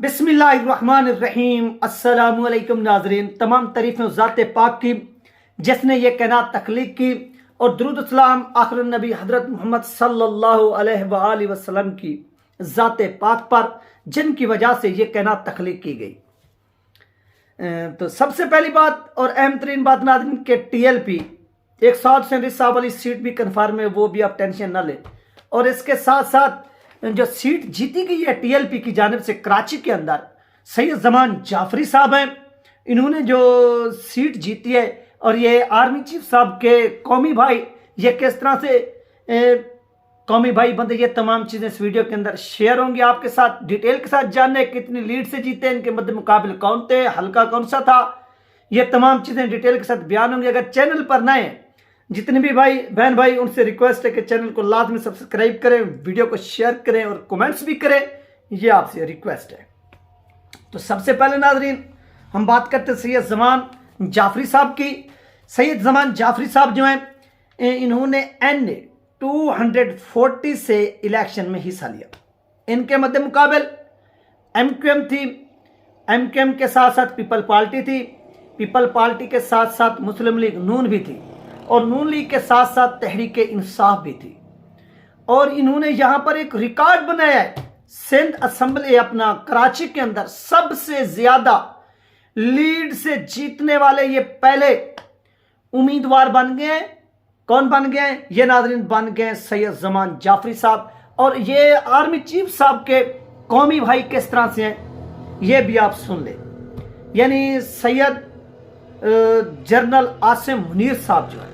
बिस्मिल्लाहिर्रहमानिर्रहीम। अस्सलामुअलैकुम नाजरीन, तमाम तारीफ़ें ज़ात पाक की जिसने ये कायनात तख्लीक की, और दुरूद सलाम आखिर नबी हज़रत मोहम्मद सल्लल्लाहु अलैहि वसल्लम की ज़ात पाक पर जिनकी वजह से ये कायनात तख्लीक की गई। तो सबसे पहली बात और अहम तरीन बात नाज़रीन के TLP 137 साहब वाली सीट भी कन्फर्म है, वो भी आप टेंशन ना लें। और इसके साथ साथ जो सीट जीती गई है TLP की जानिब से कराची के अंदर, सैयद जमान जाफरी साहब हैं, इन्होंने जो सीट जीती है। और ये आर्मी चीफ साहब के कौमी भाई, ये किस तरह से कौमी भाई बंदे, ये तमाम चीज़ें इस वीडियो के अंदर शेयर होंगी आपके साथ डिटेल के साथ। जानने कितनी लीड से जीते, इनके मध्य मुकाबले कौन थे, हल्का कौन सा था, ये तमाम चीज़ें डिटेल के साथ बयान होंगी। अगर चैनल पर नए जितने भी भाई बहन भाई, उनसे रिक्वेस्ट है कि चैनल को लाजमी सब्सक्राइब करें, वीडियो को शेयर करें और कमेंट्स भी करें, ये आपसे रिक्वेस्ट है। तो सबसे पहले नाजरीन हम बात करते हैं सैयद जमान जाफरी साहब की। सैयद जमान जाफरी साहब जो हैं, इन्होंने NA 240 से इलेक्शन में हिस्सा लिया। इनके मध्य मुकाबल MQM थी, MQM के साथ साथ पीपल पार्टी थी, पीपल पार्टी के साथ साथ मुस्लिम लीग नून भी थी, और नून लीग के साथ साथ तहरीक इंसाफ भी थी। और इन्होंने यहां पर एक रिकॉर्ड बनाया है, सिंध असेंबली अपना कराची के अंदर सबसे ज्यादा लीड से जीतने वाले ये पहले उम्मीदवार बन गए हैं। कौन बन गए हैं? ये नाजरीन बन गए हैं सैयद जमान जाफरी साहब। और ये आर्मी चीफ साहब के कौमी भाई किस तरह से हैं, ये भी आप सुन ले। यानी सैयद जनरल आसिम मुनीर साहब जो है,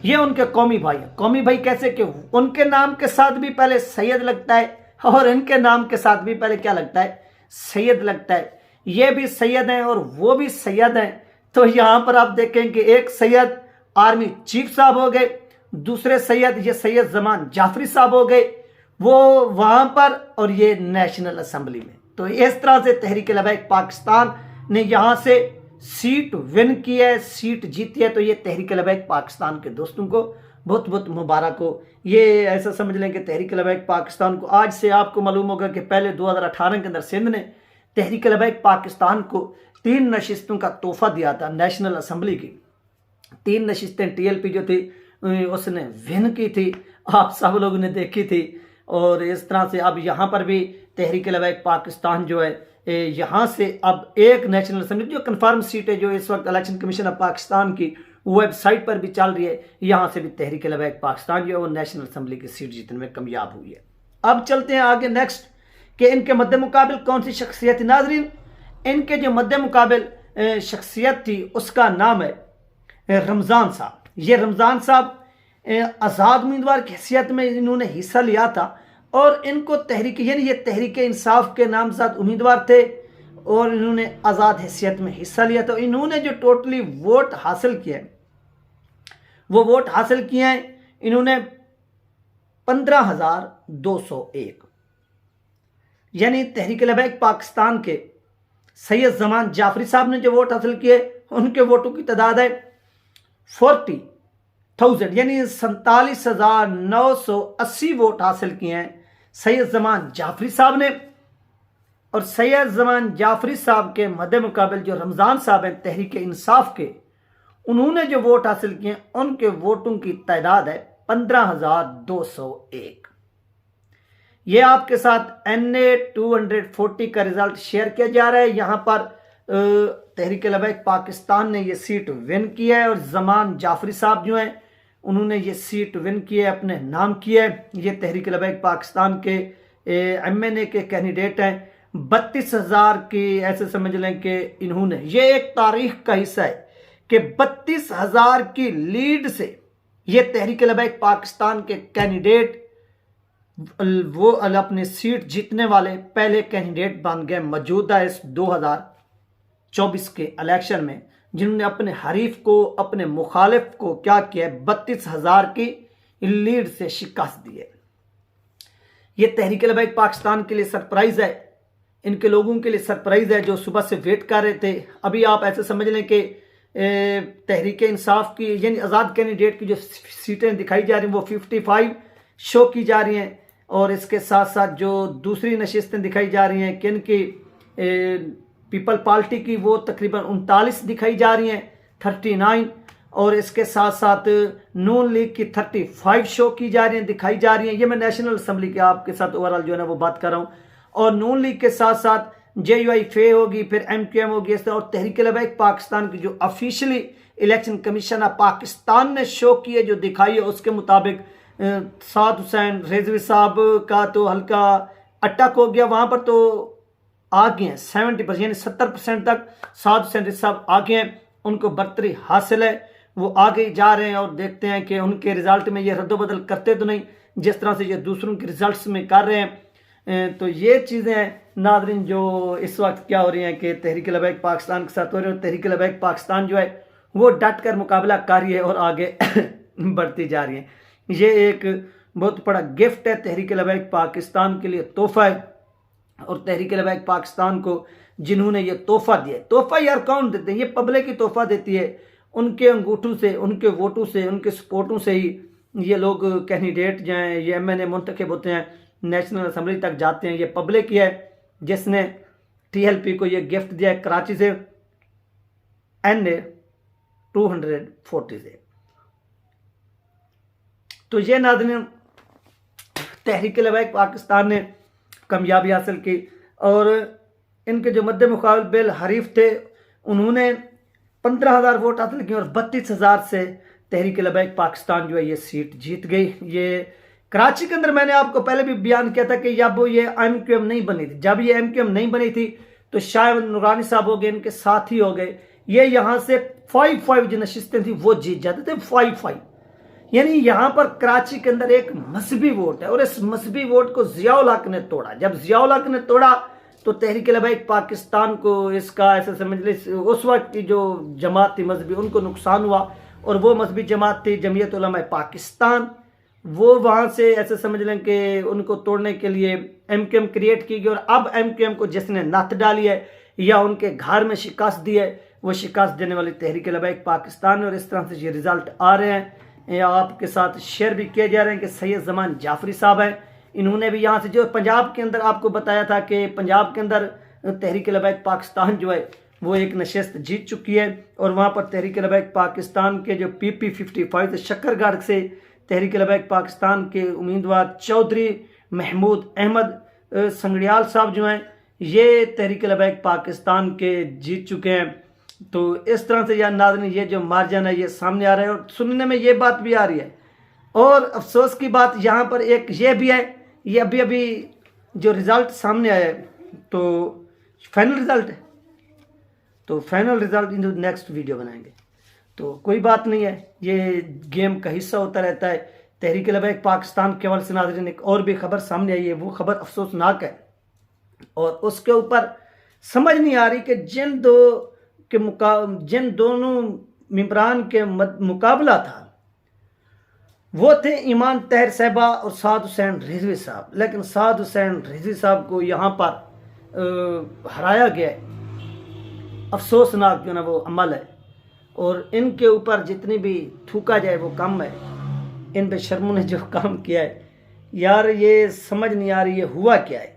ये उनके कौमी भाई हैं। कौमी भाई कैसे कि उनके नाम के साथ भी पहले सैयद लगता है, और इनके नाम के साथ भी पहले क्या लगता है? सैयद लगता है। ये भी सैयद हैं और वो भी सैयद हैं। तो यहां पर आप देखें कि एक सैयद आर्मी चीफ साहब हो गए, दूसरे सैयद ये सैयद जमान जाफरी साहब हो गए, वो वहां पर, और ये नेशनल असेंबली में। तो इस तरह से तहरीक लबैक पाकिस्तान ने यहां से सीट विन की है, सीट जीती है। तो ये तहरीक लबैक पाकिस्तान के दोस्तों को बहुत बहुत मुबारक हो। ये ऐसा समझ लें कि तहरीक लबैक पाकिस्तान को, आज से आपको मालूम होगा कि पहले 2018 के अंदर सिंध ने तहरीक लबैक पाकिस्तान को 3 नशिस्तों का तोहफा दिया था। नेशनल असेंबली की 3 नशिस्तें TLP जो थी उसने विन की थी, आप सब लोगों ने देखी थी। और इस तरह से अब यहाँ पर भी तहरीक लबैक पाकिस्तान जो है, यहाँ से अब एक नेशनल असेंबली जो कन्फर्म सीट है, जो इस वक्त इलेक्शन कमीशन ऑफ पाकिस्तान की वेबसाइट पर भी चल रही है, यहाँ से भी तहरीक लबैक पाकिस्तान जो है वो नेशनल असेंबली की सीट जीतने में कामयाब हुई है। अब चलते हैं आगे नेक्स्ट कि इनके मद्दे मुकाबल कौन सी शख्सियत थी। नाजरीन, इनके जो मद्दे मुकाबल शख्सियत थी उसका नाम है रमज़ान साहब। ये रमज़ान साहब आज़ाद उम्मीदवार की हैसियत में इन्होंने हिस्सा लिया था, और इनको तहरीक, यानी ये तहरीक इंसाफ के नामजद उम्मीदवार थे, और इन्होंने आज़ाद हैसियत में हिस्सा लिया। तो इन्होंने जो टोटली वोट हासिल किए, वो वोट हासिल किए हैं इन्होंने 15,201। यानी तहरीक लबैक पाकिस्तान के सैयद जमान जाफरी साहब ने जो वोट हासिल किए, उनके वोटों की तादाद है 40,000, यानी 47,980 वोट हासिल किए हैं सैयद जमान जाफरी साहब ने। और सैयद जमान जाफरी साहब के मद्दे मुकाबल जो रमज़ान साहब हैं तहरीक इंसाफ के, उन्होंने जो वोट हासिल किए उनके वोटों की तादाद है 15,201। ये आपके साथ NA 240 का रिजल्ट शेयर किया जा रहा है। यहाँ पर तहरीक लबैक पाकिस्तान ने ये सीट विन की है, और जमान जाफरी साहब जो हैं उन्होंने ये सीट विन की है, अपने नाम की है। ये तहरीक लबैक पाकिस्तान के MNA के कैंडिडेट हैं। 32,000 की, ऐसे समझ लें कि इन्होंने, ये एक तारीख का हिस्सा है कि 32,000 की लीड से ये तहरीक लबैक पाकिस्तान के कैंडिडेट वो अपनी सीट जीतने वाले पहले कैंडिडेट बन गए मौजूदा इस 2024 के इलेक्शन में, जिन्होंने अपने हरीफ को, अपने मुखालिफ को क्या किया, 32,000 की लीड से शिकस्त दी है। ये तहरीक लबैक पाकिस्तान के लिए सरप्राइज है, इनके लोगों के लिए सरप्राइज है जो सुबह से वेट कर रहे थे। अभी आप ऐसे समझ लें कि तहरीक इंसाफ की, यानी आज़ाद कैंडिडेट की जो सीटें दिखाई जा रही हैं वो 55 शो की जा रही हैं, और इसके साथ साथ जो दूसरी नशिस्तें दिखाई जा रही हैं किन की, पीपल पार्टी की, वो तकरीबन 39 दिखाई जा रही हैं, 39। और इसके साथ साथ नून लीग की 35 शो की जा रही हैं, दिखाई जा रही हैं। ये मैं नेशनल असम्बली के आपके साथ ओवरऑल जो है ना वो बात कर रहा हूँ। और नून लीग के साथ साथ JUI होगी, फिर MQM होगी, इस तरह। और तहरीक लबैक पाकिस्तान की जो officially election commission of Pakistan ने शो की है, जो दिखाई है, उसके मुताबिक साद हुसैन रिजवी साहब का तो हल्का अटक हो गया, वहां पर तो आ गए हैं 70%, यानी 70% तक साद हुसैन रिजवी साहब आ गए हैं, उनको बरतरी हासिल है, वो आगे जा रहे हैं। और देखते हैं कि उनके रिजल्ट में ये रद्दोबदल करते तो नहीं जिस तरह से ये दूसरों के रिजल्ट्स में कर रहे हैं। तो ये चीज़ें नाज़रीन जो इस वक्त क्या हो रही हैं कि तहरीक लबैक पाकिस्तान के साथ हो रही है, और तहरीक लबैक पाकिस्तान जो है वो डट कर मुकाबला कर रही है और आगे बढ़ती जा रही है। ये एक बहुत बड़ा गिफ्ट है तहरीक लबैक पाकिस्तान के लिए, तोहफा है। और तहरीक लबैक पाकिस्तान को जिन्होंने ये तोहफा दिया, तोहफा यार कौन देते हैं, ये पब्लिक ही तोहफा देती है, उनके अंगूठों से, उनके वोटों से, उनके सपोर्टों से ही ये लोग कैंडिडेट जो हैं, ये MNA मुंतखब होते हैं, नेशनल असम्बली तक जाते हैं। ये पब्लिक ही है जिसने TLP को ये गिफ्ट दिया है, कराची से NA 240 से। तो ये नाज़रीन तहरीक लबैक पाकिस्तान ने कामयाबी हासिल की। और इनके जो मद्दे मुकाबल बिल हरीफ थे, उन्होंने 15,000 वोट हासिल किए और 32,000 से तहरीक लबैक पाकिस्तान जो है ये सीट जीत गई। ये कराची के अंदर मैंने आपको पहले भी बयान किया था कि जब ये MQM नहीं बनी थी, जब ये MQM नहीं बनी थी तो शायद नूरानी साहब हो गए, इनके साथ ही हो गए, ये यहाँ से 5 जो नशिस्तें थी वो जीत जाते थे, 5। यानी यहाँ पर कराची के अंदर एक मजहबी वोट है और इस मजहबी वोट को जियाउल हक ने तोड़ा। जब जियाउल हक ने तोड़ा तो तहरीक लबैक पाकिस्तान को इसका ऐसे समझ ले, उस वक्त की जो जमात थी मजहबी, उनको नुकसान हुआ। और वो मजहबी जमात थी जमीयत उलमा पाकिस्तान, वो वहाँ से ऐसे समझ लें कि उनको तोड़ने के लिए MQM क्रिएट की गई। और अब MQM को जिसने नत डाली है या उनके घर में शिकस्त दी है, वो शिकस्त देने वाली तहरीक लबैक पाकिस्तान। और इस तरह से ये रिजल्ट आ रहे हैं, आपके साथ शेयर भी किए जा रहे हैं कि सैयद जमान जाफरी साहब हैं, इन्होंने भी यहाँ से, जो पंजाब के अंदर आपको बताया था कि पंजाब के अंदर तहरीक लबैक पाकिस्तान जो है वो एक नशिस्त जीत चुकी है। और वहाँ पर तहरीक लबैक पाकिस्तान के जो PP 55 शक्करगढ़ से तहरीक लबैक पाकिस्तान के उम्मीदवार चौधरी महमूद अहमद संगड़ियाल साहब जो हैं, ये तहरीक लबैक पाकिस्तान के जीत चुके हैं। तो इस तरह से यार नाज़रीन ये जो मार्जिन है ये सामने आ रहा है और सुनने में ये बात भी आ रही है। और अफसोस की बात यहाँ पर एक ये भी है, ये अभी जो रिज़ल्ट सामने आया है तो फाइनल रिज़ल्ट है, तो final result in next video बनाएंगे। तो कोई बात नहीं है, ये गेम का हिस्सा होता रहता है। तहरीक लबैक पाकिस्तान के हवाले से नाज़रीन एक और भी खबर सामने आई है, वो खबर अफसोसनाक है और उसके ऊपर समझ नहीं आ रही कि जिन दोनों मेंबरान के मुकाबला था वो थे ईमान तहर साहबा और साद हुसैन रिजवी साहब। लेकिन साद हुसैन रिजवी साहब को यहाँ पर हराया गया है, अफसोसनाक जो ना वो अमल है। और इनके ऊपर जितनी भी थूका जाए वो कम है। इन बेशर्मों ने जो काम किया है यार, ये समझ नहीं आ रही है हुआ क्या है।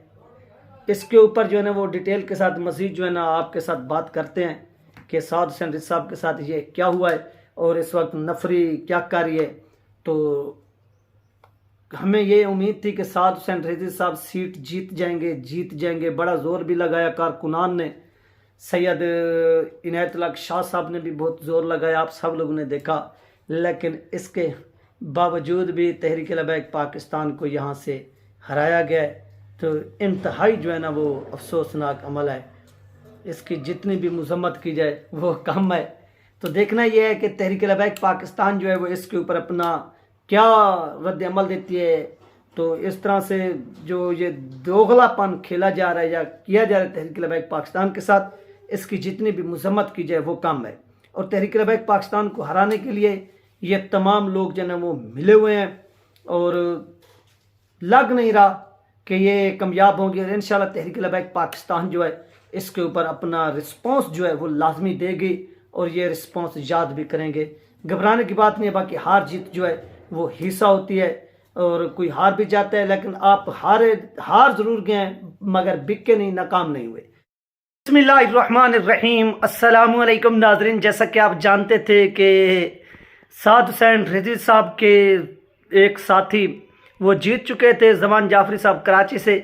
इसके ऊपर जो है ना वो डिटेल के साथ मज़ीद जो है ना आपके साथ बात करते हैं कि साद हुसैन रिजवी साहब के साथ ये क्या हुआ है और इस वक्त नफरी क्या कर रही है। तो हमें ये उम्मीद थी कि साद हुसैन रिजवी साहब सीट जीत जाएंगे। बड़ा जोर भी लगाया कारकुनान ने, सैयद इनायतुल्लाह शाह साहब ने भी बहुत जोर लगाया, आप सब लोगों ने देखा। लेकिन इसके बावजूद भी तहरीक लबैक पाकिस्तान को यहाँ से हराया गया है। तो इंतहाई जो है ना वो अफसोसनाक अमल है, इसकी जितनी भी मजम्मत की जाए वो कम है। तो देखना यह है कि तहरीक लबैक पाकिस्तान जो है वो इसके ऊपर अपना क्या रद्द अमल देती है। तो इस तरह से जो ये दोगलापन खेला जा रहा है या किया जा रहा है तहरीक लबैक पाकिस्तान के साथ, इसकी जितनी भी मजम्मत की जाए वो कम है। और तहरीक लबैक पाकिस्तान को हराने के लिए ये तमाम लोग जो है वो मिले हुए हैं और लग नहीं रहा कि ये कामयाब होंगे। और इंशाल्लाह तहरीक लबैक पाकिस्तान जो है इसके ऊपर अपना रिस्पॉन्स जो है वो लाजमी देगी और ये रिस्पॉन्स याद भी करेंगे। घबराने की बात नहीं है, बाकी हार जीत जो है वो हिस्सा होती है और कोई हार भी जाता है, लेकिन आप हार ज़रूर गए मगर बिक के नहीं, नाकाम नहीं हुए। बिस्मिल्लाहिर्रहमानिर्रहीम, अस्सलाम वालेकुम नाज़रीन। जैसा कि आप जानते थे कि साद हुसैन रिजवी साहब के एक साथी वो जीत चुके थे, जमान जाफरी साहब कराची से।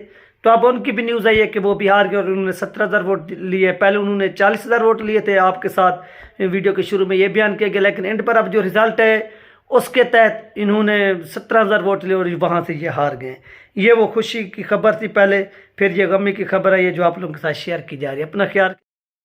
तो अब उनकी भी न्यूज़ आई है कि वो बिहार के और उन्होंने 17,000 वोट लिए। पहले उन्होंने 40,000 वोट लिए थे, आपके साथ वीडियो के शुरू में ये बयान किया गया, लेकिन एंड पर अब जो रिज़ल्ट है उसके तहत इन्होंने 17,000 वोट लिए और वहाँ से ये हार गए। ये वो खुशी की खबर थी पहले, फिर ये गमी की खबर है ये जो आप लोगों के साथ शेयर की जा रही है। अपना ख्याल